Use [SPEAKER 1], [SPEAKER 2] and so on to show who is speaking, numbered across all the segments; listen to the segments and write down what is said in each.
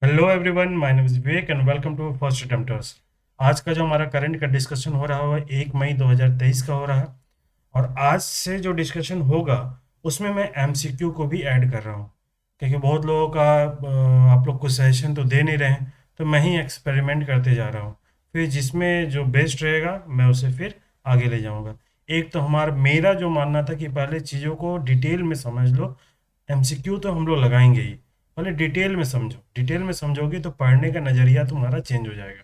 [SPEAKER 1] Hello everyone, my name is Vivek and welcome to first attempters. आज का जो हमारा करंट का डिस्कशन हो रहा है 1 मई 2023 का हो रहा है। और आज से जो डिस्कशन होगा उसमें मैं एमसीक्यू को भी ऐड कर रहा हूँ, क्योंकि बहुत लोगों का आप लोग कुछ सजेशन तो दे नहीं रहे हैं, तो मैं ही एक्सपेरिमेंट करते जा रहा हूँ। फिर जिसमें जो बेस्ट रहेगा मैं उसे फिर आगे ले जाऊँगा। एक तो हमारा मेरा जो मानना था कि पहले चीज़ों को डिटेल में समझ लो। एमसीक्यू तो हम लोग लगाएंगे ही, पहले डिटेल में समझो। डिटेल में समझोगे तो पढ़ने का नज़रिया तुम्हारा चेंज हो जाएगा।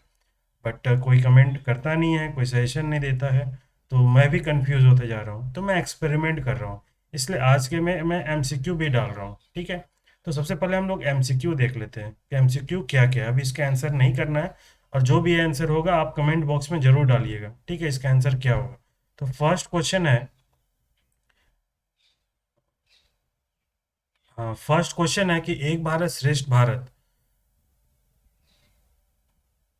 [SPEAKER 1] बट कोई कमेंट करता नहीं है, कोई सजेशन नहीं देता है, तो मैं भी कंफ्यूज होते जा रहा हूँ, तो मैं एक्सपेरिमेंट कर रहा हूँ। इसलिए आज के में मैं एमसीक्यू भी डाल रहा हूँ, ठीक है। तो सबसे पहले हम लोग एमसीक्यू देख लेते हैं कि एमसीक्यू क्या क्या है। अभी इसका आंसर नहीं करना है, और जो भी आंसर होगा आप कमेंट बॉक्स में ज़रूर डालिएगा, ठीक है, इसका आंसर क्या होगा। तो फर्स्ट क्वेश्चन है, हाँ फर्स्ट क्वेश्चन है कि एक भारत श्रेष्ठ भारत,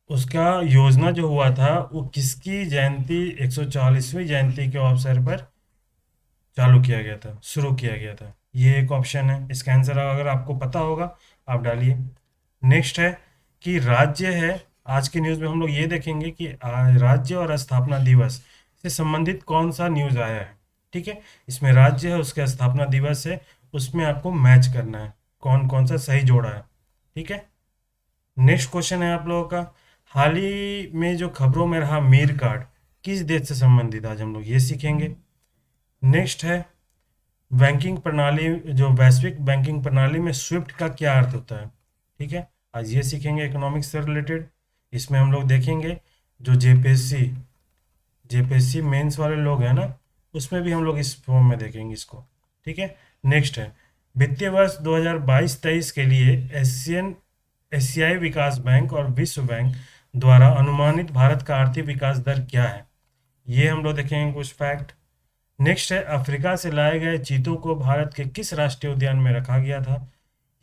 [SPEAKER 1] उसका योजना जो हुआ था वो किसकी जयंती 140वीं जयंती के अवसर पर चालू किया गया था, शुरू किया गया था। ये एक ऑप्शन है। इसका आंसर अगर आपको पता होगा आप डालिए। नेक्स्ट है कि राज्य है। आज की न्यूज़ में हम लोग ये देखेंगे कि राज्य और स्थापना दिवस से संबंधित कौन सा न्यूज़ आया है, ठीक है। इसमें राज्य है, उसका स्थापना दिवस है, उसमें आपको मैच करना है कौन कौन सा सही जोड़ा है, ठीक है। नेक्स्ट क्वेश्चन है आप लोगों का, हाल ही में जो खबरों में रहा मीर कार्ड किस देश से संबंधित, आज हम लोग ये सीखेंगे। नेक्स्ट है बैंकिंग प्रणाली, जो वैश्विक बैंकिंग प्रणाली में स्विफ्ट का क्या अर्थ होता है, ठीक है, आज ये सीखेंगे इकोनॉमिक्स से रिलेटेड। इसमें हम लोग देखेंगे जो जेपीएससी मेंस वाले लोग हैं ना, उसमें भी हम लोग इस फॉर्म में देखेंगे इसको, ठीक है। नेक्स्ट है वित्तीय वर्ष 2022-23 के लिए एशियाई विकास बैंक और विश्व बैंक द्वारा अनुमानित भारत का आर्थिक विकास दर क्या है, ये हम लोग देखेंगे कुछ फैक्ट। नेक्स्ट है अफ्रीका से लाए गए चीतों को भारत के किस राष्ट्रीय उद्यान में रखा गया था,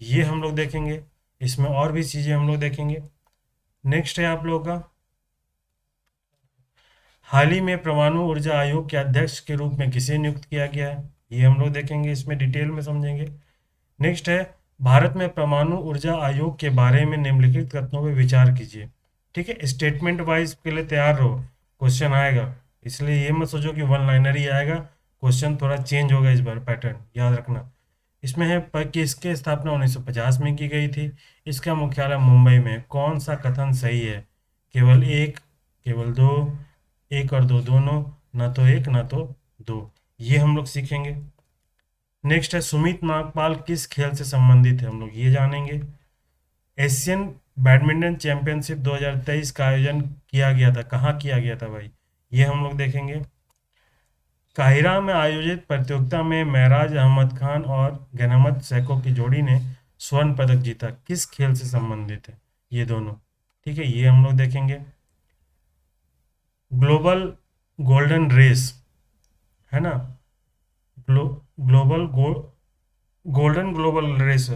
[SPEAKER 1] ये हम लोग देखेंगे। इसमें और भी चीज़ें हम लोग देखेंगे। नेक्स्ट है आप लोगों का, हाल ही में परमाणु ऊर्जा आयोग के अध्यक्ष के रूप में किसे नियुक्त किया गया है, ये हम लोग देखेंगे, इसमें डिटेल में समझेंगे। नेक्स्ट है भारत में परमाणु ऊर्जा आयोग के बारे में निम्नलिखित कथनों पर विचार कीजिए, ठीक है। स्टेटमेंट वाइज के लिए तैयार रहो, क्वेश्चन आएगा, इसलिए ये मत सोचो कि वन लाइनर ही आएगा। क्वेश्चन थोड़ा चेंज होगा इस बार, पैटर्न याद रखना। इसमें है कि इसकी स्थापना 1950 में की गई थी, इसका मुख्यालय मुंबई में। कौन सा कथन सही है, केवल एक, केवल दो, एक और दो दोनों, ना तो एक ना तो दो, ये हम लोग सीखेंगे। नेक्स्ट है सुमित नागपाल किस खेल से संबंधित है, हम लोग ये जानेंगे। एशियन बैडमिंटन चैंपियनशिप 2023 का आयोजन किया गया था, कहाँ किया गया था भाई, ये हम लोग देखेंगे। काहिरा में आयोजित प्रतियोगिता में महराज अहमद खान और गनमत सैको की जोड़ी ने स्वर्ण पदक जीता, किस खेल से संबंधित है, ये दोनों, ठीक है, ये हम लोग देखेंगे। ग्लोबल गोल्डन रेस है ना, ग्लो ग्लोबल गोल्डन रेस,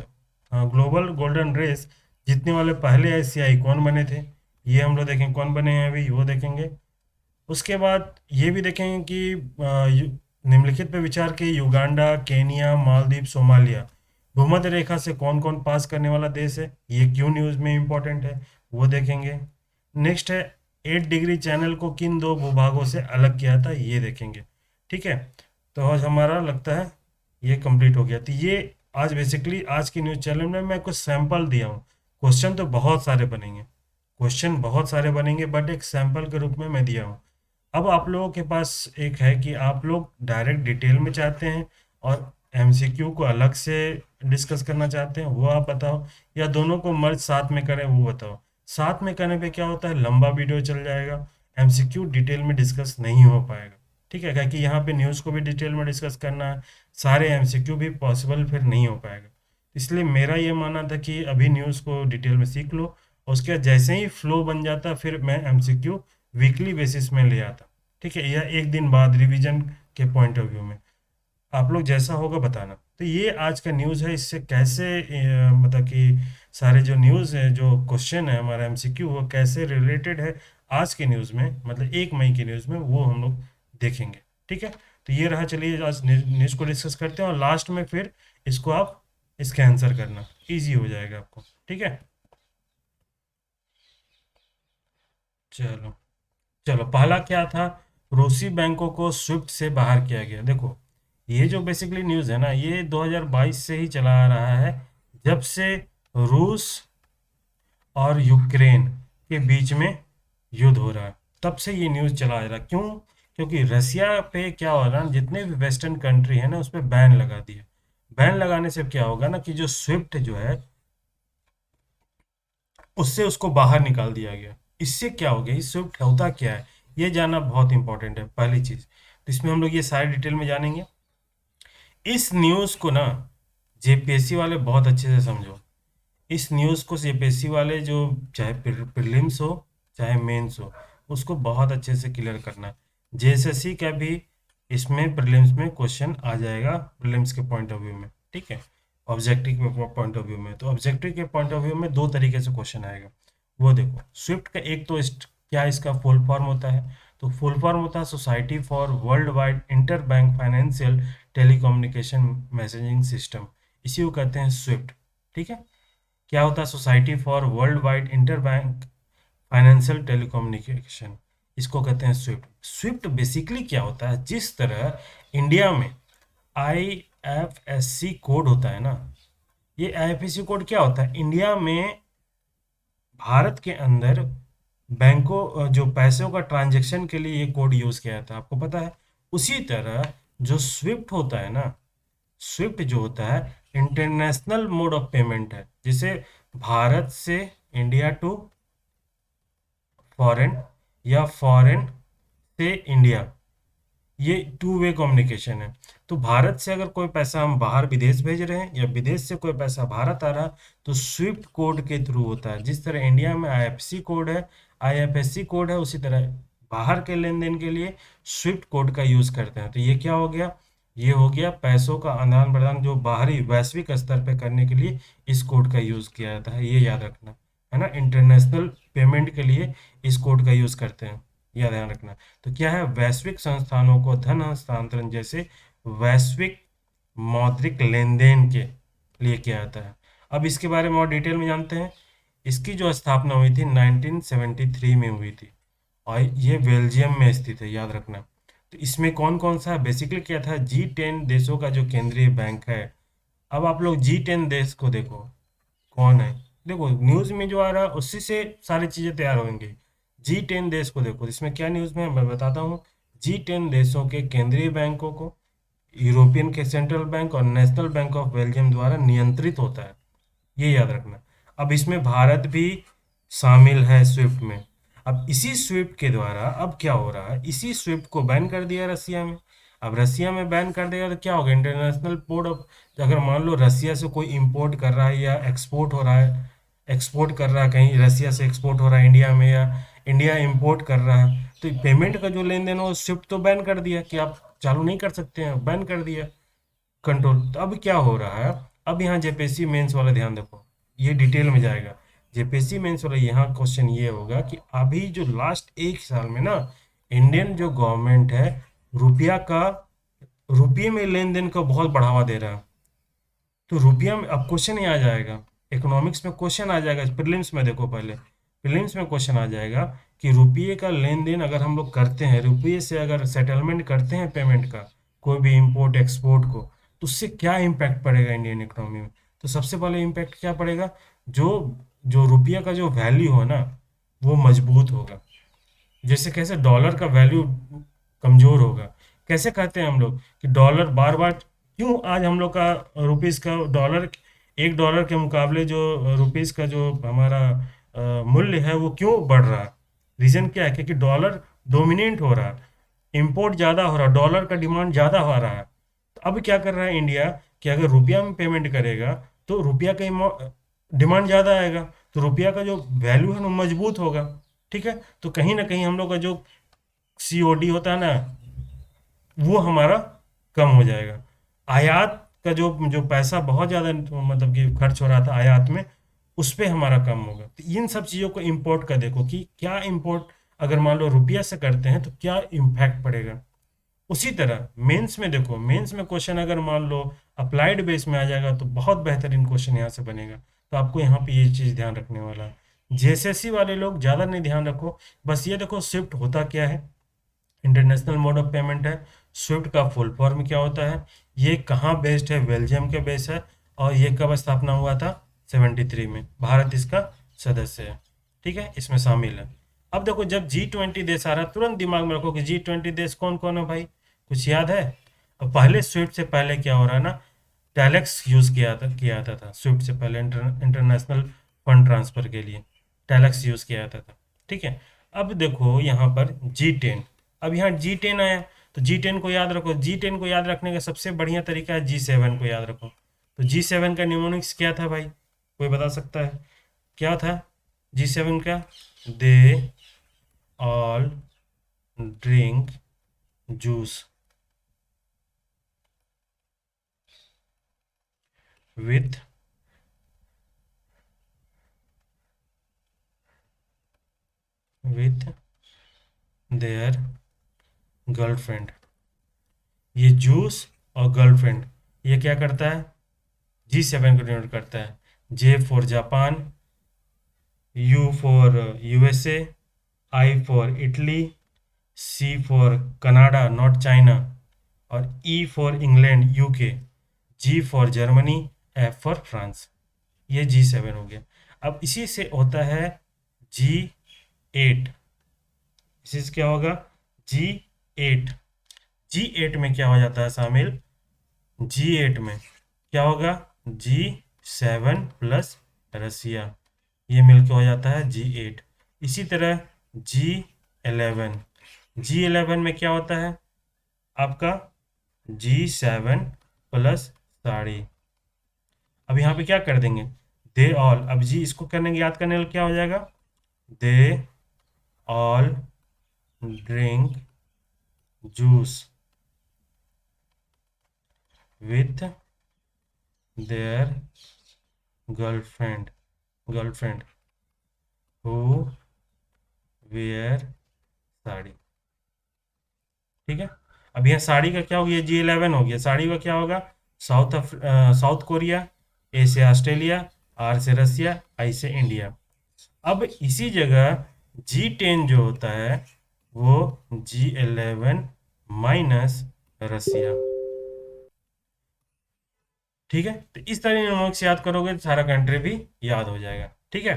[SPEAKER 1] हाँ ग्लोबल गोल्डन रेस जीतने वाले पहले एशियाई कौन बने थे, ये हम लोग देखेंगे, कौन बने हैं अभी वो देखेंगे। उसके बाद ये भी देखेंगे कि निम्नलिखित पे विचार के युगांडा, केनिया, मालदीव, सोमालिया भूमध्य रेखा से कौन कौन पास करने वाला देश है, ये क्यों न्यूज़ में इंपॉर्टेंट है वो देखेंगे। नेक्स्ट है 8 डिग्री चैनल को किन दो भूभागों से अलग किया था, ये देखेंगे, ठीक है। तो आज हमारा लगता है ये कंप्लीट हो गया। तो ये आज बेसिकली आज की न्यूज़ चैनल में मैं कुछ सैंपल दिया हूँ। क्वेश्चन तो बहुत सारे बनेंगे, क्वेश्चन बहुत सारे बनेंगे, बट एक सैंपल के रूप में मैं दिया हूँ। अब आप लोगों के पास एक है कि आप लोग डायरेक्ट डिटेल में चाहते हैं और एमसीक्यू को अलग से डिस्कस करना चाहते हैं, वो आप बताओ, या दोनों को मर्ज साथ में करें वो बताओ। साथ में करने पे क्या होता है, लंबा वीडियो चल जाएगा, एमसीक्यू डिटेल में डिस्कस नहीं हो पाएगा, ठीक है, क्योंकि यहाँ पे न्यूज़ को भी डिटेल में डिस्कस करना है, सारे एमसीक्यू भी पॉसिबल फिर नहीं हो पाएगा। इसलिए मेरा ये मानना था कि अभी न्यूज़ को डिटेल में सीख लो, और उसके बाद जैसे ही फ्लो बन जाता फिर मैं एमसीक्यू वीकली बेसिस में ले आता, ठीक है, या एक दिन बाद रिवीजन के पॉइंट ऑफ व्यू में, आप लोग जैसा होगा बताना। तो ये आज का न्यूज़ है, इससे कैसे मतलब कि सारे जो न्यूज़ है, जो क्वेश्चन है हमारा एमसीक्यू, वो कैसे रिलेटेड है आज के न्यूज़ में, मतलब 1 मई की न्यूज़ में, वो हम लोग देखेंगे, ठीक है। तो ये रहा, चलिए आज न्यूज़ को डिस्कस करते हैं, और लास्ट में फिर इसको आप इसका आंसर करना, ईजी हो जाएगा आपको, ठीक है। चलो चलो, पहला क्या था? रूसी बैंकों को स्विफ्ट से बाहर किया गया। देखो, ये जो बेसिकली न्यूज़ है ना, ये 2022 से ही चला आ रहा है, जब से रूस और यूक्रेन के बीच में युद्ध हो रहा है, तब से ये न्यूज़ चला आ रहा है। क्यों? क्योंकि रसिया पे क्या हो रहा है, जितने भी वेस्टर्न कंट्री है ना, उस पर बैन लगा दिया। बैन लगाने से क्या होगा ना, कि जो स्विफ्ट जो है, उससे उसको बाहर निकाल दिया गया। इससे क्या हो गया, इस स्विफ्ट होता क्या है, ये जानना बहुत इंपॉर्टेंट है, पहली चीज़। तो इसमें हम लोग ये सारी डिटेल में जानेंगे। इस न्यूज़ को ना जेपीएससी वाले बहुत अच्छे से समझो। इस न्यूज़ को जेपीएससी वाले, जो चाहे प्रीलिम्स हो चाहे मेंस हो, उसको बहुत अच्छे से क्लियर करना। जेएसएससी का भी इसमें प्रीलिम्स में क्वेश्चन आ जाएगा, प्रीलिम्स के पॉइंट ऑफ व्यू में, ठीक है। ऑब्जेक्टिव के पॉइंट ऑफ व्यू में, तो ऑब्जेक्टिव के पॉइंट ऑफ व्यू में दो तरीके से क्वेश्चन आएगा। वो देखो, स्विफ्ट का एक तो क्या इसका फुल फॉर्म होता है? तो फुल फॉर्म होता है society for world wide inter bank financial telecommunication messaging system. इसी को कहते हैं स्विफ्ट, ठीक है। क्या होता है? Society for world wide inter bank financial telecommunication, इसको कहते हैं स्विफ्ट। स्विफ्ट बेसिकली क्या होता है, जिस तरह इंडिया में आईएफएससी कोड होता है ना, ये आईएफएससी कोड क्या होता है, इंडिया में भारत के अंदर बैंकों जो पैसों का ट्रांजैक्शन के लिए ये कोड यूज़ किया जाता है, आपको पता है। उसी तरह जो स्विफ्ट होता है ना, स्विफ्ट जो होता है इंटरनेशनल मोड ऑफ पेमेंट है, जिसे भारत से इंडिया टू फॉरेन या फॉरेन से इंडिया, ये टू वे कम्युनिकेशन है। तो भारत से अगर कोई पैसा हम बाहर विदेश भेज रहे हैं, या विदेश से कोई पैसा भारत आ रहा है, तो स्विफ्ट कोड के थ्रू होता है। जिस तरह इंडिया में आईएफएससी कोड है, आईएफएससी कोड है, उसी तरह बाहर के लेन देन के लिए स्विफ्ट कोड का यूज़ करते हैं। तो ये क्या हो गया, ये हो गया पैसों का आदान प्रदान, जो बाहरी वैश्विक स्तर पे करने के लिए इस कोड का यूज़ किया जाता है, ये याद रखना है ना। इंटरनेशनल पेमेंट के लिए इस कोड का यूज़ करते हैं, यह ध्यान रखना। तो क्या है, वैश्विक संस्थानों को धन हस्तांतरण जैसे वैश्विक मौद्रिक लेन देन के लिए किया जाता है। अब इसके बारे में और डिटेल में जानते हैं। इसकी जो स्थापना हुई थी 1973 में हुई थी, और ये बेल्जियम में स्थित है, याद रखना। तो इसमें कौन कौन सा बेसिकली क्या था, G10 देशों का जो केंद्रीय बैंक है। अब आप लोग G10 देश को देखो, कौन है, देखो न्यूज़ में जो आ रहा है उसी से सारी चीज़ें तैयार होंगी। G10 देश को देखो, इसमें क्या न्यूज़ में है, मैं बताता हूँ। G10 देशों के केंद्रीय बैंकों को यूरोपियन के सेंट्रल बैंक और नेशनल बैंक ऑफ बेल्जियम द्वारा नियंत्रित होता है, ये याद रखना। अब इसमें भारत भी शामिल है स्विफ्ट में। अब इसी स्विफ्ट के द्वारा अब क्या हो रहा है, इसी स्विफ्ट को बैन कर दिया रसिया में। अब रसिया में बैन कर देगा तो क्या होगा, इंटरनेशनल पोर्ट ऑफ, अगर मान लो रसिया से कोई इंपोर्ट कर रहा है या एक्सपोर्ट हो रहा है, एक्सपोर्ट कर रहा है कहीं, रसिया से एक्सपोर्ट हो रहा है इंडिया में, या इंडिया इंपोर्ट कर रहा है, तो पेमेंट का जो लेन देन हो, स्विफ्ट तो बैन कर दिया कि आप चालू नहीं कर सकते हैं, बैन कर दिया कंट्रोल। तो अब क्या हो रहा है, अब यहाँ जेपीएससी मेंस वाला ध्यान रखो, ये डिटेल में जाएगा। जेपीएससी मेंस वाला यहाँ क्वेश्चन ये होगा कि अभी जो लास्ट एक साल में ना, इंडियन जो गवर्नमेंट है, रुपया का, रुपये में लेन देन का बहुत बढ़ावा दे रहा है। तो रुपया में अब क्वेश्चन ही आ जाएगा, इकोनॉमिक्स में क्वेश्चन आ जाएगा, प्रीलिम्स में देखो, पहले प्रीलिम्स में क्वेश्चन आ जाएगा कि रुपये का लेन देन अगर हम लोग करते हैं, रुपये से अगर सेटलमेंट करते हैं पेमेंट का, कोई भी इंपोर्ट एक्सपोर्ट को, तो उससे क्या इम्पैक्ट पड़ेगा इंडियन इकोनॉमी में। तो सबसे पहले इम्पैक्ट क्या पड़ेगा, जो जो रुपया का जो वैल्यू हो ना, वो मजबूत होगा। जैसे कैसे डॉलर का वैल्यू कमज़ोर होगा, कैसे कहते हैं हम लोग कि डॉलर बार बार, क्यों आज हम लोग का रुपीज़ का डॉलर, एक डॉलर के मुकाबले जो रुपीज़ का जो हमारा मूल्य है वो क्यों बढ़ रहा है? रीज़न क्या है, क्योंकि डॉलर डोमिनेट हो रहा है, इंपोर्ट ज़्यादा हो रहा है, डॉलर का डिमांड ज़्यादा हो रहा है। तो अब क्या कर रहा है इंडिया, कि अगर रुपया में पेमेंट करेगा तो रुपया का डिमांड ज़्यादा आएगा, तो रुपया का जो वैल्यू है वो मजबूत होगा, ठीक है। तो कहीं ना कहीं हम लोग का जो सीओडी होता है ना, वो हमारा कम हो जाएगा। आयात का जो पैसा बहुत ज़्यादा मतलब कि खर्च हो रहा था आयात में, उस पे हमारा कम होगा। तो इन सब चीज़ों को इंपोर्ट का देखो कि क्या इंपोर्ट अगर मान लो रुपया से करते हैं तो क्या इम्पैक्ट पड़ेगा। उसी तरह मेंस में देखो, मेंस में क्वेश्चन अगर मान लो अप्लाइड बेस में आ जाएगा तो बहुत बेहतरीन क्वेश्चन यहाँ से बनेगा। तो आपको यहाँ पे ये चीज़ ध्यान रखने वाला है। जेएसएससी वाले लोग ज़्यादा नहीं ध्यान रखो, बस ये देखो स्विफ्ट होता क्या है, इंटरनेशनल मोड ऑफ पेमेंट है। स्विफ्ट का फुल फॉर्म क्या होता है, ये कहाँ बेस्ड है, बेल्जियम के बेस है, और ये कब स्थापना हुआ था, 73 में, भारत इसका सदस्य है। ठीक है, इसमें शामिल है। अब देखो जब G20 देश आ रहा है, तुरंत दिमाग में रखो कि G20 देश कौन कौन है भाई, कुछ याद है। अब पहले स्विफ्ट से पहले क्या हो रहा है ना, टैलेक्स यूज़ किया जाता था स्विफ्ट से पहले, इंटरनेशनल फंड ट्रांसफ़र के लिए टैलेक्स यूज़ किया जाता था। ठीक है, अब देखो यहाँ पर G10, अब यहाँ G10 आया, तो G10 को याद रखो, G10 को याद रखने का सबसे बढ़िया तरीका है G7 को याद रखो। तो G7 का न्यूमोनिक्स क्या था भाई, कोई बता सकता है क्या था G7 का, they all drink juice with with their girlfriend. ये जूस और गर्लफ्रेंड, ये क्या करता है, G7 को डिनोट करता है। J for Japan, U for USA, I for Italy, C for Canada not China, और E for England UK, G for Germany, F for France. ये G7 हो गया। अब इसी से होता है G8, इसी से क्या होगा, G8। G8 में क्या हो जाता है शामिल, G8 में क्या होगा, G7 प्लस रसिया, ये मिलके हो जाता है G8। इसी तरह G11, G11 में क्या होता है आपका, G7 प्लस साड़ी। अब यहाँ पे क्या कर देंगे, दे ऑल, अब जी इसको करने याद करने के लिए क्या हो जाएगा, they all drink juice with their girlfriend who wear sari. ठीक है, अब यहाँ साड़ी का क्या हो गया, G11 हो गया, साड़ी का क्या होगा, साउथ कोरिया, ए से ऑस्ट्रेलिया, आर से रसिया, आई से इंडिया। अब इसी जगह G10 जो होता है वो G11 माइनस रसिया। ठीक है, तो इस तरह न्यूमरिक्स याद करोगे तो सारा कंट्री भी याद हो जाएगा। ठीक है,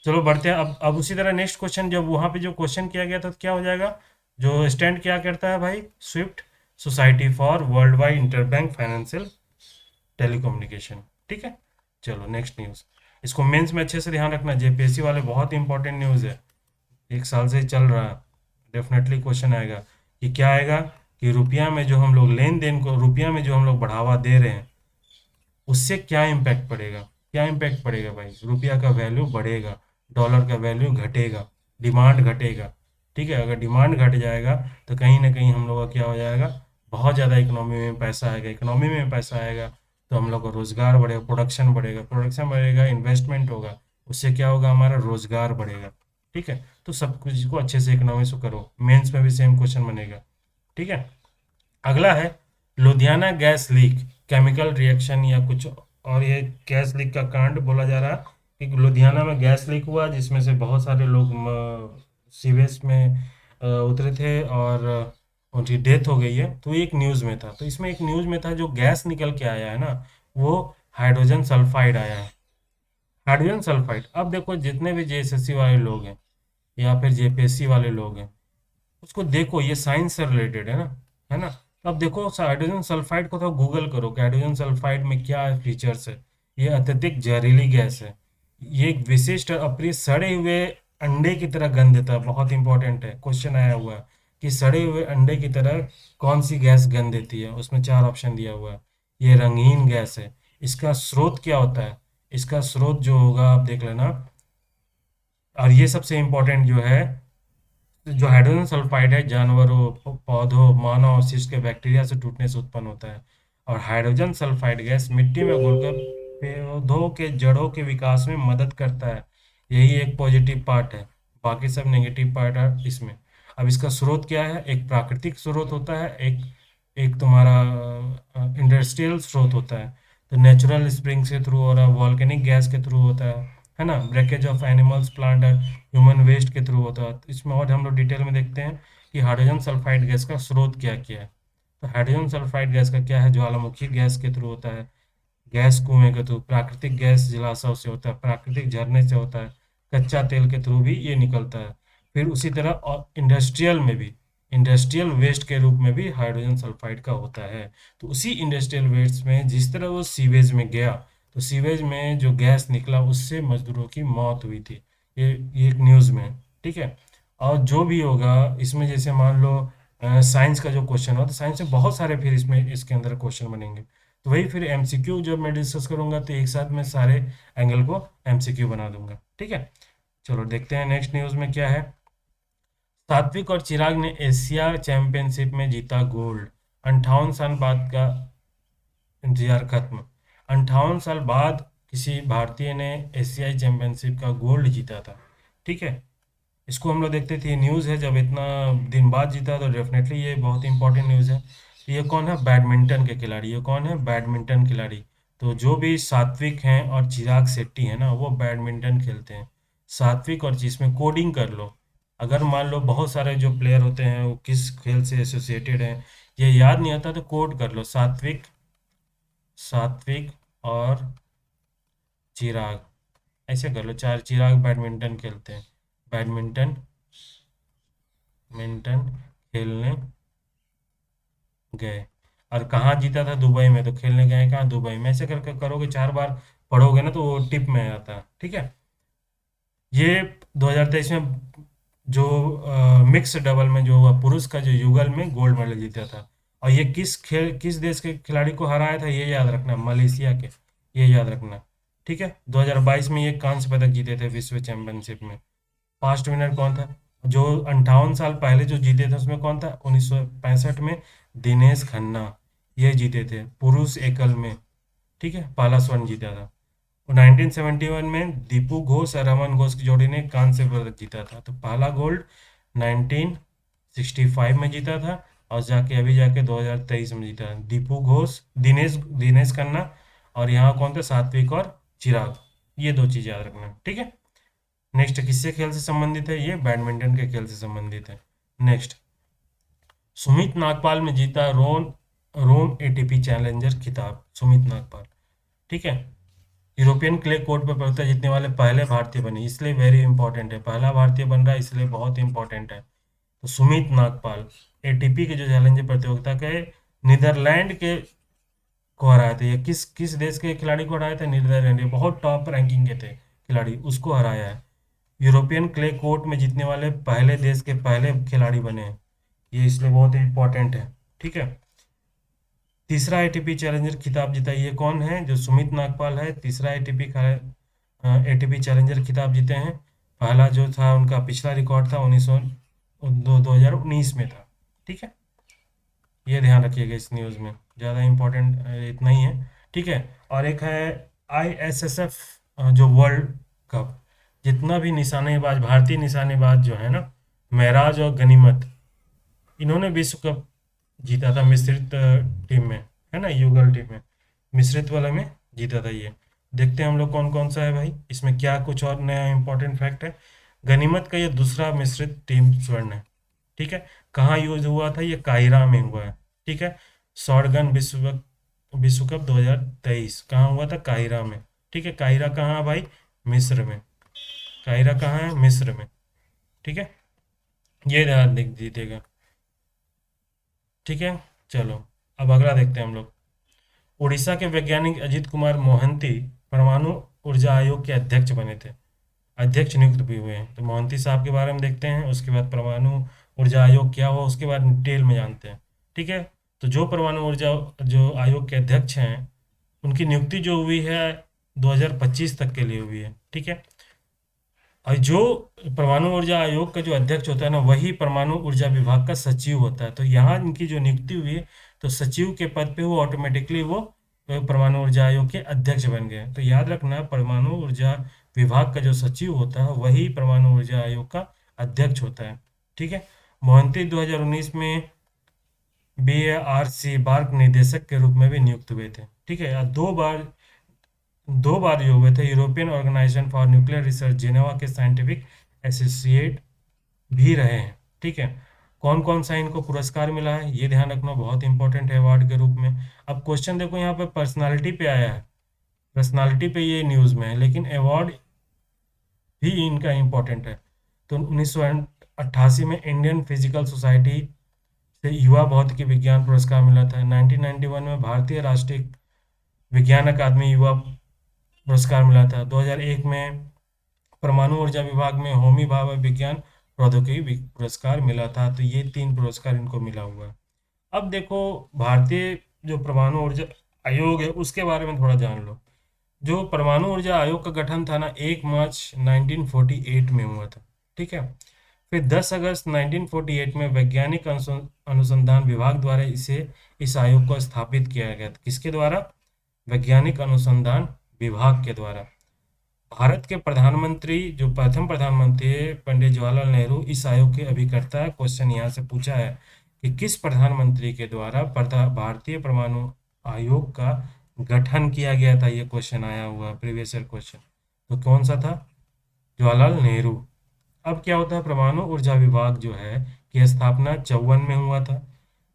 [SPEAKER 1] चलो बढ़ते हैं। अब उसी तरह नेक्स्ट क्वेश्चन, जब वहाँ पे जो क्वेश्चन किया गया था तो क्या हो जाएगा, जो स्टैंड क्या करता है भाई, Swift society for world wide interbank financial telecommunication. ठीक है, चलो नेक्स्ट न्यूज़, इसको मेंस में अच्छे से ध्यान रखना, जेपीएससी वाले बहुत इंपॉर्टेंट न्यूज़ है, एक साल से ही चल रहा है, डेफिनेटली क्वेश्चन आएगा कि क्या आएगा, कि रुपया में जो हम लोग लेन देन को, रुपया में जो हम लोग बढ़ावा दे रहे हैं उससे क्या इम्पैक्ट पड़ेगा, क्या इम्पैक्ट पड़ेगा भाई, रुपया का वैल्यू बढ़ेगा, डॉलर का वैल्यू घटेगा, डिमांड घटेगा। ठीक है, अगर डिमांड घट जाएगा तो कहीं ना कहीं हम लोग का क्या हो जाएगा, बहुत ज़्यादा इकोनॉमी में पैसा आएगा, इकोनॉमी में पैसा आएगा तो हम लोग का रोज़गार बढ़ेगा, प्रोडक्शन बढ़ेगा, प्रोडक्शन बढ़ेगा, इन्वेस्टमेंट होगा, उससे क्या होगा, हमारा रोज़गार बढ़ेगा। ठीक है, तो सब कुछ को अच्छे से इकोनॉमी से करो, मेंस में भी सेम क्वेश्चन बनेगा। ठीक है, अगला है Ludhiana gas leak, chemical reaction या कुछ, और ये गैस लीक का कांड बोला जा रहा है कि लुधियाना में गैस लीक हुआ जिसमें से बहुत सारे लोग सीवेज में उतरे थे और उनकी डेथ हो गई है। तो ये एक न्यूज़ में था, तो इसमें एक न्यूज़ में था जो गैस निकल के आया है ना, वो हाइड्रोजन सल्फाइड आया है, हाइड्रोजन सल्फाइड। अब देखो जितने भी जेएसएससी वाले लोग हैं या फिर जेपीएससी वाले लोग हैं, उसको देखो, ये साइंस से रिलेटेड है ना, है ना। तो अब देखो हाइड्रोजन सल्फाइड को तो गूगल करो कि हाइड्रोजन सल्फाइड में क्या फीचर्स है। ये अत्यधिक जहरीली गैस है, ये एक विशिष्ट अप्रिय सड़े हुए अंडे की तरह गंध देता है, बहुत इंपॉर्टेंट है, क्वेश्चन आया हुआ है कि सड़े हुए अंडे की तरह कौन सी गैस गंध देती है, उसमें 4 ऑप्शन दिया हुआ है। ये रंगीन गैस है, इसका स्रोत क्या होता है, इसका स्रोत जो होगा आप देख लेना। और ये सबसे इम्पोर्टेंट जो है, जो हाइड्रोजन सल्फाइड है जानवरों, पौधों, मानव अवशिष्ट के बैक्टीरिया से टूटने से उत्पन्न होता है। और हाइड्रोजन सल्फाइड गैस मिट्टी में घुलकर पौधों के जड़ों के विकास में मदद करता है, यही एक पॉजिटिव पार्ट है, बाकी सब नेगेटिव पार्ट है इसमें। अब इसका स्रोत क्या है, एक प्राकृतिक स्रोत होता है, एक एक तुम्हारा इंडस्ट्रियल स्रोत होता है, तो नेचुरल स्प्रिंग्स के थ्रू और वॉल्केनिक गैस के थ्रू होता है है ना, ब्रेकेज ऑफ एनिमल्स प्लांट और ह्यूमन वेस्ट के थ्रू होता है। तो इसमें और हम लोग डिटेल में देखते हैं कि हाइड्रोजन सल्फाइड गैस का स्रोत क्या क्या है। तो हाइड्रोजन सल्फाइड गैस का क्या है, ज्वालामुखी गैस के थ्रू होता है, गैस कुएं के थ्रू, प्राकृतिक गैस जलाशय से होता है, प्राकृतिक झरने से होता है, कच्चा तेल के थ्रू भी ये निकलता है। फिर उसी तरह और इंडस्ट्रियल में भी, इंडस्ट्रियल वेस्ट के रूप में भी हाइड्रोजन सल्फाइड का होता है। तो उसी इंडस्ट्रियल वेस्ट में जिस तरह वो सीवेज में गया, तो सीवेज में जो गैस निकला उससे मजदूरों की मौत हुई थी। ये एक न्यूज़ में है, ठीक है। और जो भी होगा इसमें, जैसे मान लो साइंस का जो क्वेश्चन हो, तो साइंस में बहुत सारे फिर इसमें इसके अंदर क्वेश्चन बनेंगे। तो वही फिर एमसीक्यू जब मैं डिस्कस करूंगा तो एक साथ मैं सारे एंगल को एमसीक्यू बना दूंगा, ठीक है। चलो देखते हैं नेक्स्ट न्यूज़ में क्या है। सात्विक और चिराग ने एशिया चैंपियनशिप में जीता गोल्ड। 58 साल बाद का इंतजार खत्म। 58 साल बाद किसी भारतीय ने एशियाई चैंपियनशिप का गोल्ड जीता था, ठीक है। इसको हम लोग देखते थे, न्यूज़ है, जब इतना दिन बाद जीता तो डेफिनेटली ये बहुत इंपॉर्टेंट न्यूज़ है। तो ये कौन है, बैडमिंटन के खिलाड़ी। ये कौन है, बैडमिंटन खिलाड़ी। तो जो भी सात्विक हैं और चिराग शेट्टी है ना, वो बैडमिंटन खेलते हैं। सात्विक और जिसमें कोडिंग कर लो, अगर मान लो बहुत सारे जो प्लेयर होते हैं वो किस खेल से एसोसिएटेड हैं, ये याद नहीं आता तो कोड कर लो, सात्विक, सात्विक और चिराग, ऐसे कर लो, चार चिराग बैडमिंटन खेलते हैं। बैडमिंटन मिंटन खेलने गए। और कहाँ जीता था, दुबई में। तो खेलने गए कहाँ, दुबई में। ऐसे करके करोगे, 4 बार पढ़ोगे ना तो वो टिप में आता है, ठीक है। ये 2023 में जो मिक्स डबल में जो हुआ, पुरुष का जो युगल में गोल्ड मेडल जीता था। और ये किस देश के खिलाड़ी को हराया था, ये याद रखना, मलेशिया के, ये याद रखना, ठीक है। 2022 में ये कांस्य पदक जीते थे विश्व चैंपियनशिप में। पास्ट विनर कौन था, जो 58 साल पहले जो जीते थे उसमें कौन था, 1965 में दिनेश खन्ना, ये जीते थे पुरुष एकल में, ठीक है, पहला स्वर्ण जीता था। और 1971 में दीपू घोष और रमन घोष की जोड़ी ने कांस्य पदक जीता था। तो पहला गोल्ड 1965 में जीता था, और अभी जाके 2023 में जीता। दीपू घोष, दिनेश दिनेश खन्ना, और यहाँ कौन थे, सात्विक और चिराग। ये दो चीज़ याद रखना, ठीक है। नेक्स्ट किससे खेल से संबंधित है, ये बैडमिंटन के खेल से संबंधित है। नेक्स्ट, सुमित नागपाल में जीता रोम एटीपी चैलेंजर खिताब। सुमित नागपाल, ठीक है। यूरोपियन क्ले कोर्ट पर प्रतियोगिता जीतने वाले पहले भारतीय बने, इसलिए वेरी इंपॉर्टेंट है, पहला भारतीय बन रहा है इसलिए बहुत इंपॉर्टेंट है। तो सुमित नागपाल एटीपी के जो चैलेंजर प्रतियोगिता के नीदरलैंड के को हराए थे। ये किस किस देश के खिलाड़ी को हराए थे, नीदरलैंड। ये बहुत टॉप रैंकिंग के थे खिलाड़ी, उसको हराया है। यूरोपियन क्ले कोर्ट में जीतने वाले पहले देश के पहले खिलाड़ी बने हैं, ये इसलिए बहुत इंपॉर्टेंट है, ठीक है। तीसरा एटीपी चैलेंजर खिताब जीता, ये कौन है, जो सुमित नागपाल है, तीसरा एटीपी चैलेंजर खिताब जीते हैं। पहला जो था उनका पिछला रिकॉर्ड था 2019 में था, ठीक है। ये ध्यान रखिएगा इस न्यूज़ में, ज़्यादा इंपॉर्टेंट इतना ही है, ठीक है। और एक है आईएसएसएफ जो वर्ल्ड कप, जितना भी निशानेबाज, भारतीय निशानेबाज जो है ना, महराज और गनीमत, इन्होंने विश्व कप जीता था मिश्रित टीम में, है ना, युगल टीम में, मिश्रित वाले में जीता था ये। देखते हैं हम लोग कौन कौन सा है भाई, इसमें क्या कुछ और नया इंपॉर्टेंट फैक्ट है। गनीमत का ये दूसरा मिश्रित टीम स्वर्ण है, ठीक है। कहाँ यूज हुआ था, ये काहिरा में हुआ है, ठीक है। शॉटगन विश्व कप 2023 कहाँ हुआ था, काहिरा में, ठीक है। काहिरा कहाँ है भाई, मिस्र में। काहिरा कहाँ है, मिस्र में, ठीक है। ये ध्यान देख दीजिएगा, ठीक है। चलो अब अगला देखते हैं हम लोग। उड़ीसा के वैज्ञानिक अजीत कुमार मोहंती परमाणु ऊर्जा आयोग के अध्यक्ष बने थे, अध्यक्ष नियुक्त भी हुए हैं। तो मोहंती साहब के बारे में देखते हैं, उसके बाद परमाणु ऊर्जा आयोग क्या हुआ उसके बाद डिटेल में जानते हैं, ठीक है। तो जो परमाणु ऊर्जा जो आयोग के अध्यक्ष हैं, उनकी नियुक्ति जो हुई है 2025 तक के लिए हुई है, ठीक है। और जो परमाणु ऊर्जा आयोग का जो अध्यक्ष होता है ना, वही परमाणु ऊर्जा विभाग का सचिव होता है। तो यहाँ इनकी जो नियुक्ति हुई है, तो सचिव के पद पे वो ऑटोमेटिकली वो परमाणु ऊर्जा आयोग के अध्यक्ष बन गए। तो याद रखना, परमाणु ऊर्जा विभाग का जो सचिव होता है वही परमाणु ऊर्जा आयोग का अध्यक्ष होता है, ठीक है। मोहंती 2019 में BARC बार्क निदेशक के रूप में भी नियुक्त हुए थे, ठीक है। 2 बार दो बार जो हुए थे, European organisation for nuclear research Geneva के साइंटिफिक एसोसिएट भी रहे हैं। ठीक है, कौन कौन सा इनको पुरस्कार मिला है ये ध्यान रखना, बहुत इंपॉर्टेंट है अवार्ड के रूप में। अब क्वेश्चन देखो यहाँ पे पर्सनालिटी पे आया है, पर्सनालिटी पे ये न्यूज़ में है, लेकिन अवार्ड भी इनका इम्पोर्टेंट है। तो 1988 में इंडियन फिजिकल सोसाइटी से युवा भौतिकी विज्ञान पुरस्कार मिला था। 1991 में भारतीय राष्ट्रीय विज्ञान अकादमी युवा पुरस्कार मिला था। 2001 में परमाणु ऊर्जा विभाग में होमी भाभा विज्ञान प्रौद्योगिकी पुरस्कार मिला था। तो ये 3 पुरस्कार इनको मिला हुआ है। अब देखो, भारतीय जो परमाणु ऊर्जा आयोग है उसके बारे में थोड़ा जान लो। जो परमाणु ऊर्जा आयोग का गठन था ना, 1 मार्च 1948 में हुआ था। ठीक है, फिर 10 अगस्त 1948 में वैज्ञानिक अनुसंधान विभाग द्वारा इस आयोग को स्थापित किया गया था। किसके द्वारा? वैज्ञानिक अनुसंधान विभाग के द्वारा। भारत के प्रधानमंत्री, जो प्रथम प्रधानमंत्री है, पंडित जवाहरलाल नेहरू, इस आयोग के अभिकर्ता है। क्वेश्चन यहाँ से पूछा है कि किस प्रधानमंत्री के द्वारा भारतीय परमाणु आयोग का गठन किया गया था। ये क्वेश्चन आया हुआ प्रीवियस ईयर क्वेश्चन। तो कौन सा था? जवाहरलाल नेहरू। अब क्या होता है, परमाणु ऊर्जा विभाग जो है की स्थापना 54 में हुआ था।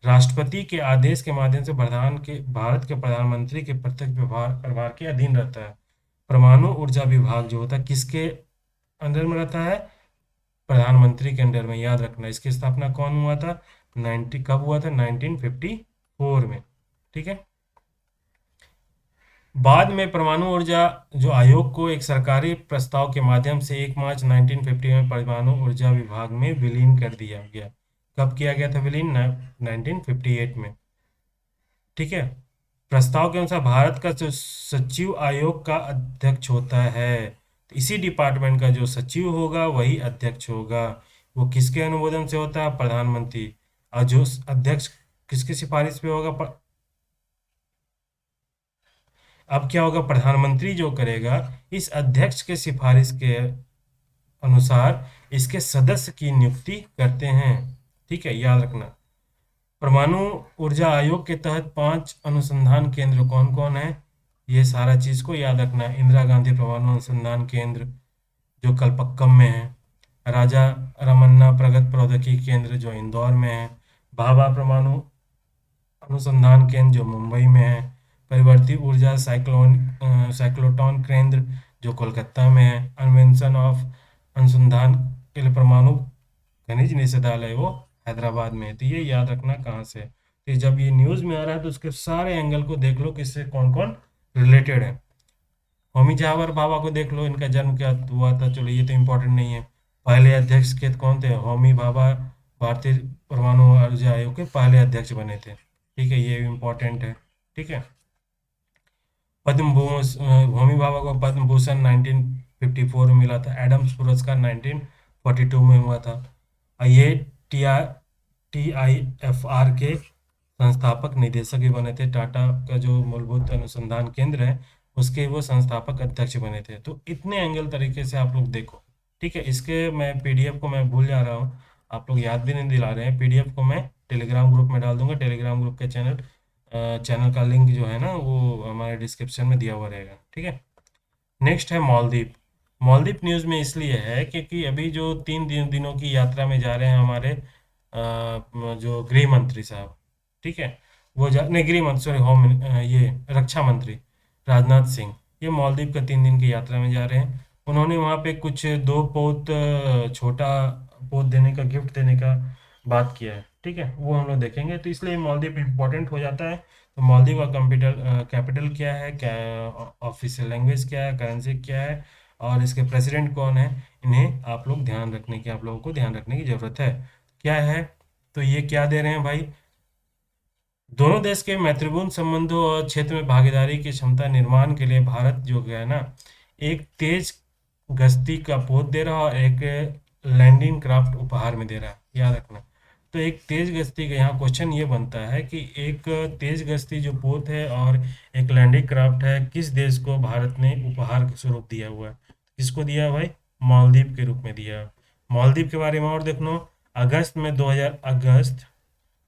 [SPEAKER 1] राष्ट्रपति के आदेश के माध्यम से भारत के प्रधानमंत्री के प्रत्यक्ष प्रभार के अधीन रहता है। परमाणु ऊर्जा विभाग जो होता है किसके अंडर में रहता है? प्रधानमंत्री के अंडर में। याद रखना, इसकी स्थापना कौन हुआ था? कब हुआ था? 1954 में। ठीक है, बाद में परमाणु ऊर्जा जो आयोग को एक सरकारी प्रस्ताव के माध्यम से 1 मार्च 1950 में परमाणु ऊर्जा विभाग में विलीन कर दिया गया। कब किया गया था विलीन? 1958 में। ठीक है, प्रस्ताव के अनुसार भारत का जो सचिव आयोग का अध्यक्ष होता है, तो इसी डिपार्टमेंट का जो सचिव होगा वही अध्यक्ष होगा। वो किसके अनुमोदन से होता है? प्रधानमंत्री। और जो अध्यक्ष किसकी सिफारिश पे होगा? अब क्या होगा, प्रधानमंत्री जो करेगा इस अध्यक्ष के सिफारिश के अनुसार इसके सदस्य की नियुक्ति करते हैं। ठीक है, याद रखना। परमाणु ऊर्जा आयोग के तहत 5 अनुसंधान केंद्र कौन कौन है, ये सारा चीज को याद रखना। इंदिरा गांधी परमाणु अनुसंधान केंद्र जो कलपक्कम में है, राजा रमन्ना प्रगत प्रौद्योगिकी केंद्र जो इंदौर में है, भाभा परमाणु अनुसंधान केंद्र जो मुंबई में है, परिवर्ती ऊर्जा साइक्लोट्रॉन केंद्र जो कोलकाता में है, इन्वेंशन ऑफ अनुसंधान के लिए परमाणु खनिज निदेशालय वो हैदराबाद में है। तो ये याद रखना कहाँ से है। तो जब ये न्यूज़ में आ रहा है तो उसके सारे एंगल को देख लो, किससे कौन कौन रिलेटेड है। होमी जवाहर बाबा को देख लो, इनका जन्म क्या हुआ था, चलो ये तो इम्पोर्टेंट नहीं है। पहले अध्यक्ष के कौन थे? होमी भाभा भारतीय परमाणु ऊर्जा आयोग के पहले अध्यक्ष बने थे। ठीक है, ये भी इम्पोर्टेंट है। ठीक है, होमी भाभा को पद्म भूषण 1954 में मिला था। एडम्स पुरस्कार 1942 में हुआ था। और ये TIFR के संस्थापक निदेशक भी बने थे। टाटा का जो मूलभूत अनुसंधान केंद्र है उसके वो संस्थापक अध्यक्ष बने थे। तो इतने एंगल तरीके से आप लोग देखो। ठीक है, इसके मैं PDF को मैं भूल जा रहा हूँ, आप लोग याद भी नहीं दिला रहे हैं। PDF को मैं टेलीग्राम ग्रुप में डाल दूंगा। टेलीग्राम ग्रुप के चैनल का लिंक जो है ना वो हमारे डिस्क्रिप्शन में दिया हुआ रहेगा। ठीक है, नेक्स्ट है मालदीव। मालदीव न्यूज़ में इसलिए है क्योंकि अभी जो 3 दिनों की यात्रा में जा रहे हैं हमारे जो गृह मंत्री साहब, ठीक है, वो नहीं गृह मंत्री, सॉरी, ये रक्षा मंत्री राजनाथ सिंह, ये मालदीव का 3 दिन की यात्रा में जा रहे हैं। उन्होंने वहाँ पे कुछ 2 पोत छोटा पोत देने का, गिफ्ट देने का बात किया है। ठीक है, वो हम लोग देखेंगे। तो इसलिए मालदीव इम्पोर्टेंट हो जाता है। तो मालदीव का कैपिटल क्या है, क्या ऑफिशियल लैंग्वेज क्या है, करेंसी क्या है, और इसके प्रेसिडेंट कौन है, इन्हें आप लोग ध्यान रखने की, आप लोगों को ध्यान रखने की ज़रूरत है। क्या है, तो ये क्या दे रहे हैं भाई, दोनों देश के मैत्रीपूर्ण संबंधों और क्षेत्र में भागीदारी की क्षमता निर्माण के लिए भारत जो है ना एक तेज गश्ती का पोत दे रहा है और एक लैंडिंग क्राफ्ट उपहार में दे रहा है। याद रखना। तो एक तेज गश्ती का यहाँ क्वेश्चन ये बनता है कि एक तेज गश्ती जो पोत है और एक लैंडिंग क्राफ्ट है, किस देश को भारत ने उपहार के स्वरूप दिया हुआ है? किसको दिया है भाई? मालदीव के रूप में दिया है। मालदीव के बारे में और देख लो। अगस्त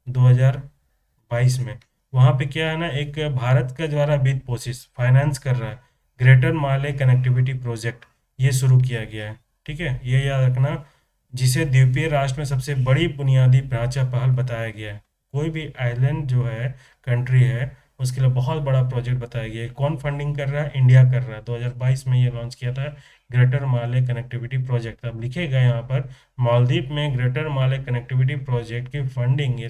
[SPEAKER 1] 2022 में वहाँ पे क्या है ना, एक भारत का द्वारा वित्त पोषित फाइनेंस कर रहा है ग्रेटर माले कनेक्टिविटी प्रोजेक्ट ये शुरू किया गया है। ठीक है, ये याद रखना, जिसे द्वीपीय राष्ट्र में सबसे बड़ी बुनियादी ढांचा पहल बताया गया है। कोई भी आइलैंड जो है, कंट्री है, उसके लिए बहुत बड़ा प्रोजेक्ट बताया गया है। कौन फंडिंग कर रहा है? इंडिया कर रहा है। 2022 में ये लॉन्च किया था ग्रेटर माले कनेक्टिविटी प्रोजेक्ट। अब लिखेगा यहाँ पर, मालदीव में ग्रेटर माले कनेक्टिविटी प्रोजेक्ट की फंडिंग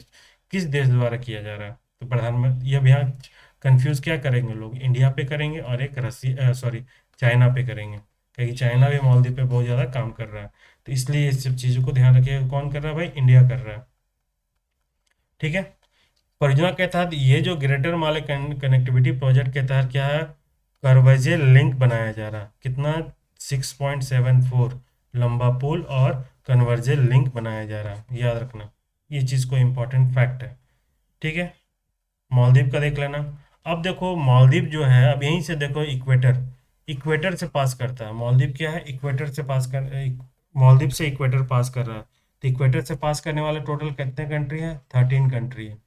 [SPEAKER 1] किस देश द्वारा किया जा रहा है? तो प्रधानमंत्री, ये अब यहाँ कंफ्यूज क्या करेंगे लोग, इंडिया पे करेंगे और एक रसिया, सॉरी, चाइना पे करेंगे, क्योंकि चाइना भी मालदीव पे बहुत ज़्यादा काम कर रहा है। तो इसलिए इस सब चीज़ों को ध्यान रखिएगा, कौन कर रहा है भाई? इंडिया कर रहा है। ठीक है, परियोजना के तहत ये जो ग्रेटर माले कनेक्टिविटी प्रोजेक्ट के तहत क्या है, करवजे लिंक बनाया जा रहा है। कितना? 6.74 लंबा पुल और कन्वर्जे लिंक बनाया जा रहा है, याद रखना, ये चीज़ को इम्पोर्टेंट फैक्ट है। ठीक है, मालदीव का देख लेना। अब देखो मालदीव जो है, अब यहीं से देखो, इक्वेटर, इक्वेटर से पास करता है। मालदीव क्या है? इक्वेटर से पास कर, मालदीव से इक्वेटर पास कर रहा है। तो इक्वेटर से पास करने वाले टोटल कितने कंट्री हैं? 13 कंट्री है।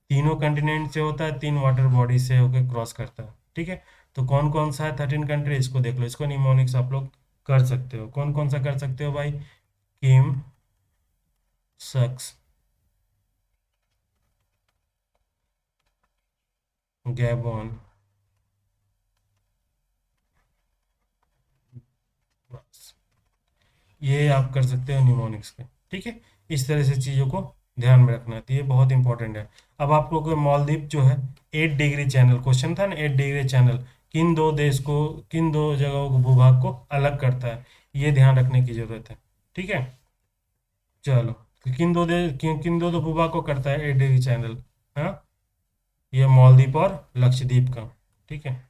[SPEAKER 1] तीनों कंटिनेंट से होता है, 3 वाटर बॉडी से होकर क्रॉस करता है। ठीक है, तो कौन कौन सा है 13 कंट्री, इसको देख लो। इसको निमोनिक्स आप लोग कर सकते हो। कौन कौन सा कर सकते हो भाई? किम, सक्स, गैबोन, बस, ये आप कर सकते हो निमोनिक्स के। ठीक है, इस तरह से चीज़ों को ध्यान में रखना है, तो ये बहुत इंपॉर्टेंट है। अब आप लोग को मालदीव जो है 8 डिग्री चैनल, क्वेश्चन था ना, 8 डिग्री चैनल किन दो देश को, किन दो जगहों को, भूभाग को अलग करता है, ये ध्यान रखने की जरूरत है। ठीक है, चलो, तो किन दो देश, किन दो भूभाग को करता है 8 डिग्री चैनल? हाँ, ये मालदीव और लक्षद्वीप का। ठीक है,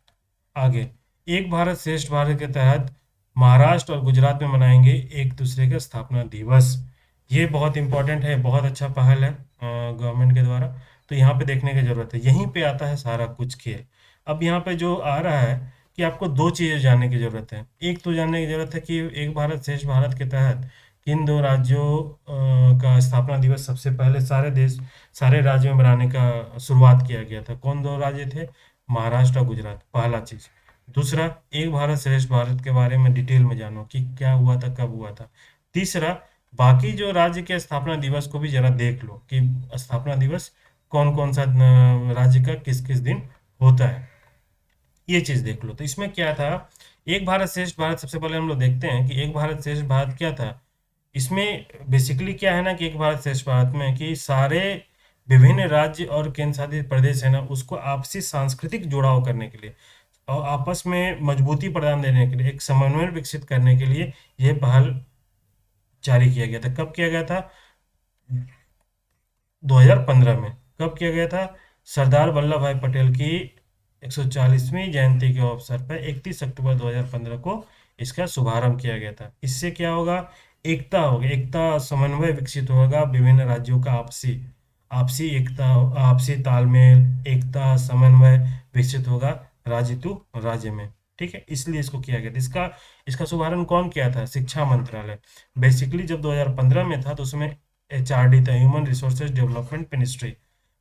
[SPEAKER 1] आगे, एक भारत श्रेष्ठ भारत के तहत महाराष्ट्र और गुजरात में मनाएंगे एक दूसरे का स्थापना दिवस। ये बहुत इंपॉर्टेंट है, बहुत अच्छा पहल है गवर्नमेंट के द्वारा। तो यहाँ पे देखने की जरूरत है, यहीं पे आता है सारा कुछ खेल। अब यहाँ पे जो आ रहा है कि आपको दो चीज़ें जानने की जरूरत है। एक तो जानने की जरूरत है कि एक भारत श्रेष्ठ भारत के तहत किन दो राज्यों का स्थापना दिवस सबसे पहले सारे देश, सारे राज्यों में मनाने का शुरुआत किया गया था। कौन दो राज्य थे? महाराष्ट्र और गुजरात, पहला चीज। दूसरा, एक भारत श्रेष्ठ भारत के बारे में डिटेल में जानो कि क्या हुआ था, कब हुआ था। तीसरा, बाकी जो राज्य के स्थापना दिवस को भी जरा देख लो कि स्थापना दिवस कौन कौन सा राज्य का किस किस दिन होता है, ये चीज देख लो। तो इसमें क्या था, एक भारत श्रेष्ठ भारत, सबसे पहले हम लोग देखते हैं कि एक भारत श्रेष्ठ भारत क्या था। इसमें बेसिकली क्या है ना, कि एक भारत श्रेष्ठ भारत में कि सारे विभिन्न राज्य और केंद्र शासित प्रदेश है ना, उसको आपसी सांस्कृतिक जुड़ाव करने के लिए और आपस में मजबूती प्रदान देने के लिए, एक समन्वय विकसित करने के लिए यह पहल जारी किया गया था। कब किया गया था? 2015 में। कब किया गया था? सरदार वल्लभ भाई पटेल की 140वीं जयंती के अवसर पर 31 अक्टूबर 2015 को इसका शुभारंभ किया गया था। इससे क्या होगा? एकता होगी, एकता समन्वय विकसित होगा विभिन्न राज्यों का, आपसी आपसी एकता, आपसी तालमेल, एकता समन्वय विकसित होगा राज्य टू राज्य में। ठीक है, इसलिए इसको किया गया था। इसका इसका शुभारंभ कौन किया था? शिक्षा मंत्रालय। बेसिकली जब 2015 में था तो उसमें एचआरडी था, human resources development ministry,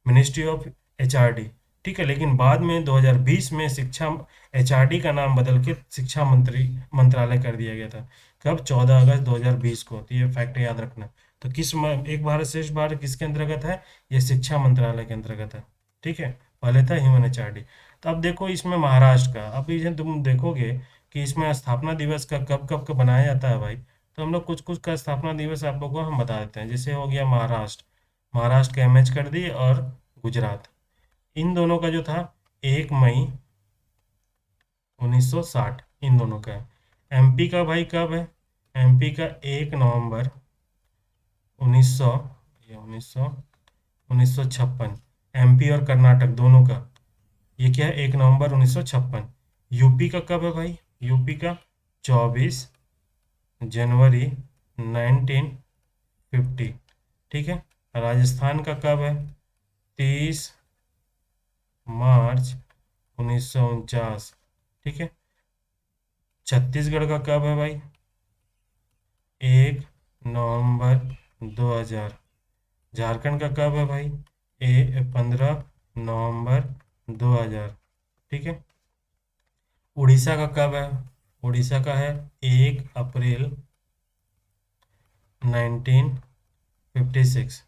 [SPEAKER 1] ministry of HRD. ठीक है, लेकिन बाद में 2020 में शिक्षा, एचआरडी का नाम बदल के शिक्षा मंत्रालय कर दिया गया था। कब? 14 अगस्त 2020 को। तो ये फैक्ट याद रखना। तो एक भारत श्रेष्ठ भारत किसके अंतर्गत है? ये शिक्षा मंत्रालय के अंतर्गत है। ठीक है, पहले था ह्यूमन एचआरडी। तो अब देखो इसमें महाराष्ट्र का, अब ये तुम देखोगे कि इसमें स्थापना दिवस का कब कब का बनाया जाता है भाई। तो हम लोग कुछ कुछ का स्थापना दिवस आप लोगों को हम बता देते हैं। जैसे हो गया महाराष्ट्र, महाराष्ट्र का एमएच कर दिए, और गुजरात, इन दोनों का जो था 1 मई 1960, इन दोनों का है। एमपी का भाई कब है? एमपी का 1 नवंबर 1900, ये 1956। एमपी और कर्नाटक दोनों का ये क्या है? 1 नवंबर 1956। यूपी का कब है भाई? यूपी का 24 जनवरी 1950। ठीक है, राजस्थान का कब है? 30 मार्च 1949। ठीक है, छत्तीसगढ़ का कब है भाई? 1 नवंबर 2000। झारखंड का कब है भाई? 15 नवंबर 2000। ठीक है, उड़ीसा का कब है? उड़ीसा का है 1 अप्रैल 1956।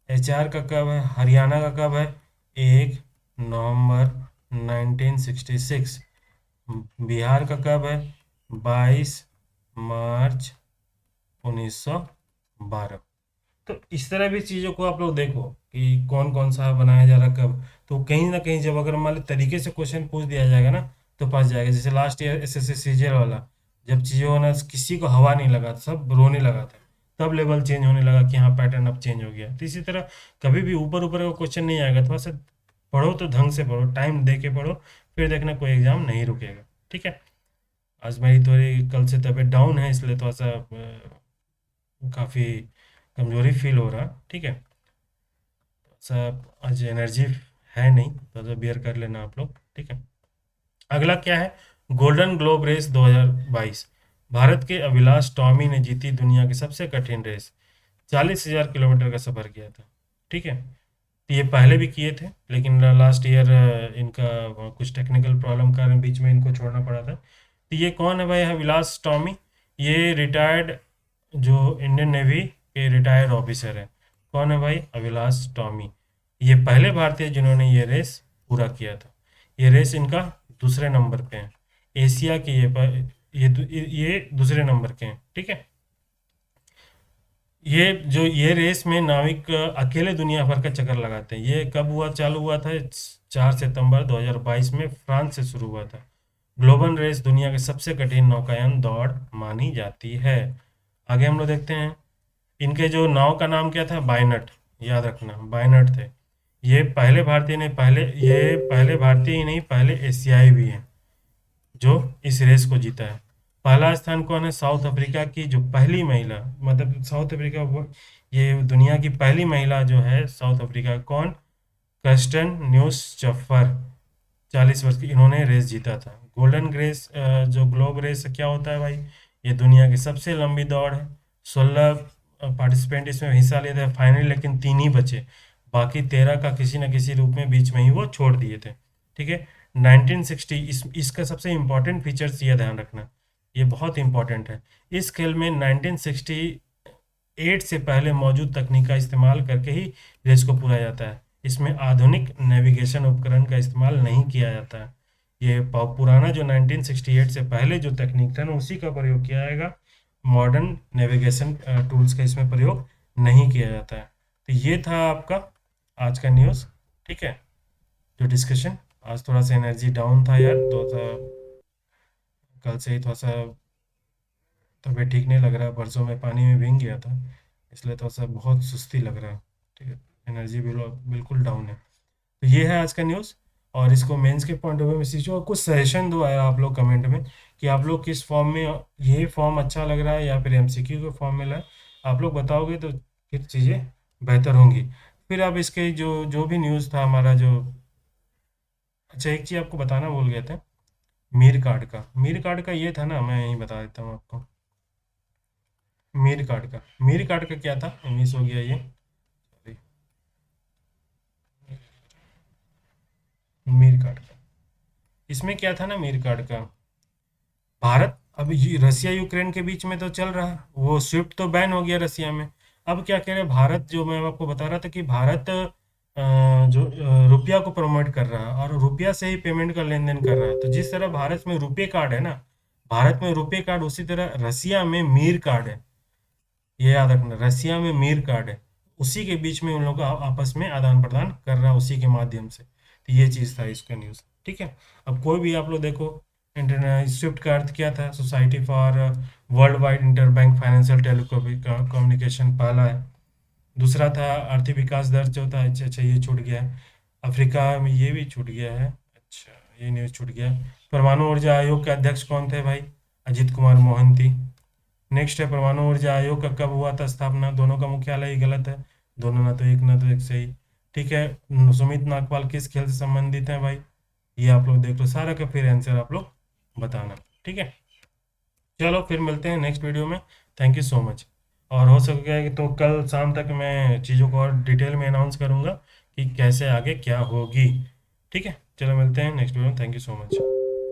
[SPEAKER 1] HR का कब है? हरियाणा का कब है? 1 नवंबर 1966। बिहार का कब है? 22 मार्च 1912। तो इस तरह भी चीज़ों को आप लोग देखो कि कौन कौन सा बनाया जा रहा कब। तो कहीं ना कहीं जब अगर मान लो तरीके से क्वेश्चन पूछ दिया जाएगा ना तो फंस जाएगा। जैसे लास्ट ईयर SSC सीजीएल वाला, जब चीज़ों ना किसी को हवा नहीं लगा, सब रोने लगा था, तब लेवल चेंज होने लगा कि हाँ पैटर्न अब चेंज हो गया। तो इसी तरह कभी भी ऊपर ऊपर का क्वेश्चन नहीं आएगा, थोड़ा सा पढ़ो तो ढंग से पढ़ो, टाइम दे के पढ़ो, फिर देखना कोई एग्जाम नहीं रुकेगा। ठीक है। आज मेरी थोड़ी कल से तबीयत डाउन है, इसलिए थोड़ा सा काफ़ी कमजोरी फील हो रहा। ठीक है। सब आज एनर्जी है नहीं, तो बियर कर लेना आप लोग। ठीक है। अगला क्या है? Golden globe race 2022। भारत के अभिलाष टॉमी ने जीती दुनिया की सबसे कठिन रेस। 40,000 किलोमीटर का सफर किया था। ठीक है। तो ये पहले भी किए थे, लेकिन लास्ट ईयर इनका कुछ टेक्निकल प्रॉब्लम कारण बीच में इनको छोड़ना पड़ा था। तो ये कौन है भाई? अभिलाष टॉमी। ये रिटायर्ड, जो इंडियन नेवी के रिटायर्ड ऑफिसर है। कौन है भाई? अभिलाष टॉमी। ये पहले भारतीय जिन्होंने ये रेस पूरा किया था। ये रेस इनका दूसरे नंबर पे है। एशिया के ये दूसरे नंबर के हैं। ठीक है। ये रेस में नाविक अकेले दुनिया भर का चक्कर लगाते हैं। ये कब हुआ, चालू हुआ था? 4 सितंबर 2022 में फ्रांस से शुरू हुआ था। ग्लोबल रेस दुनिया की सबसे कठिन नौकायन दौड़ मानी जाती है। आगे हम लोग देखते हैं। इनके जो नाव का नाम क्या था? बायनट। याद रखना, बायनट थे। ये पहले भारतीय ही नहीं, पहले एशियाई भी हैं जो इस रेस को जीता है। पहला स्थान कौन है? साउथ अफ्रीका की जो पहली महिला, मतलब साउथ अफ्रीका ये दुनिया की पहली महिला जो है साउथ अफ्रीका, कौन? Kirsten Neuschafer. 40 वर्ष की, इन्होंने रेस जीता था। गोल्डन रेस, जो ग्लोब रेस क्या होता है भाई? ये दुनिया की सबसे लंबी दौड़ है। 16 पार्टिसिपेंट इसमें हिस्सा लिए थे फाइनली, लेकिन 3 ही बचे। बाकी 13 का किसी न किसी रूप में बीच में ही वो छोड़ दिए थे। ठीक है। 1960, इसका सबसे इम्पोर्टेंट फीचर्स ये ध्यान रखना, ये बहुत इंपॉर्टेंट है। इस खेल में 1968 से पहले मौजूद तकनीक का इस्तेमाल करके ही रेस को पूरा जाता है। इसमें आधुनिक नेविगेशन उपकरण का इस्तेमाल नहीं किया जाता है। ये पुराना जो 1968 से पहले जो तकनीक था ना, उसी का प्रयोग किया जाएगा। मॉडर्न नेविगेशन टूल्स का इसमें प्रयोग नहीं किया जाता है। तो ये था आपका आज का न्यूज़। ठीक है, जो डिस्कशन। आज थोड़ा सा एनर्जी डाउन था यार, तो कल से ही थोड़ा सा तबीयत ठीक नहीं लग रहा। परसों में पानी में भीग गया था, इसलिए थोड़ा सा बहुत सुस्ती लग रहा है। ठीक है, एनर्जी बिल्कुल डाउन है। तो ये है आज का न्यूज़। और इसको मेंस के पॉइंट ऑफ व्यू में सीखो, और कुछ सजेशन दो यार आप लोग कमेंट में कि आप लोग किस फॉर्म में, ये फॉर्म अच्छा लग रहा है या फिर MCQ के फॉर्म में लाए। आप लोग बताओगे तो फिर चीज़ें बेहतर होंगी। फिर अब इसके जो जो भी न्यूज़ था हमारा जो, अच्छा एक चीज़ आपको बताना भूल गया था। मीर कार्ड का ये था ना, मैं यहीं बता देता हूँ आपको। मीर कार्ड का क्या था? मिस हो गया ये। सॉरी। मीर कार्ड का, इसमें क्या था ना, मीर कार्ड का, भारत अब रसिया यूक्रेन के बीच में तो चल रहा है, वो स्विफ्ट तो बैन हो गया रसिया में। अब क्या कह रहे हैं भारत, जो मैं आपको बता रहा था कि भारत जो रुपया को प्रमोट कर रहा है और रुपया से ही पेमेंट का लेन देन कर रहा है। तो जिस तरह भारत में रुपये कार्ड है ना, भारत में रुपये कार्ड, उसी तरह रसिया में मीर कार्ड है। ये याद रखना, रसिया में मीर कार्ड है। उसी के बीच में उन लोगों का आपस में आदान प्रदान कर रहा है, उसी के माध्यम से। तो ये चीज़ था इसका न्यूज़। ठीक है। अब कोई भी आप लोग देखो, इंटरनेट स्विफ्ट का अर्थ क्या था? Society for world wide inter bank financial telecommunication, पहला है। दूसरा था आर्थिक विकास दर जो था, अच्छा अच्छा ये छूट गया है। अफ्रीका में ये भी छूट गया है। अच्छा, ये न्यूज़ छूट गया। परमाणु ऊर्जा आयोग के अध्यक्ष कौन थे भाई? अजित कुमार मोहंती। नेक्स्ट है, परमाणु ऊर्जा आयोग का कब हुआ था स्थापना? दोनों का मुख्यालय ही गलत है, दोनों ना तो एक सही। ठीक है। सुमित नागपाल किस खेल से संबंधित है भाई? ये आप लोग देख लो सारा का, फिर आंसर आप लोग बताना। ठीक है। चलो फिर मिलते हैं नेक्स्ट वीडियो में। Thank you so much. और हो सके तो कल शाम तक मैं चीज़ों को और डिटेल में अनाउंस करूँगा कि कैसे आगे क्या होगी। ठीक है, चलो मिलते हैं नेक्स्ट वीडियो में। Thank you so much.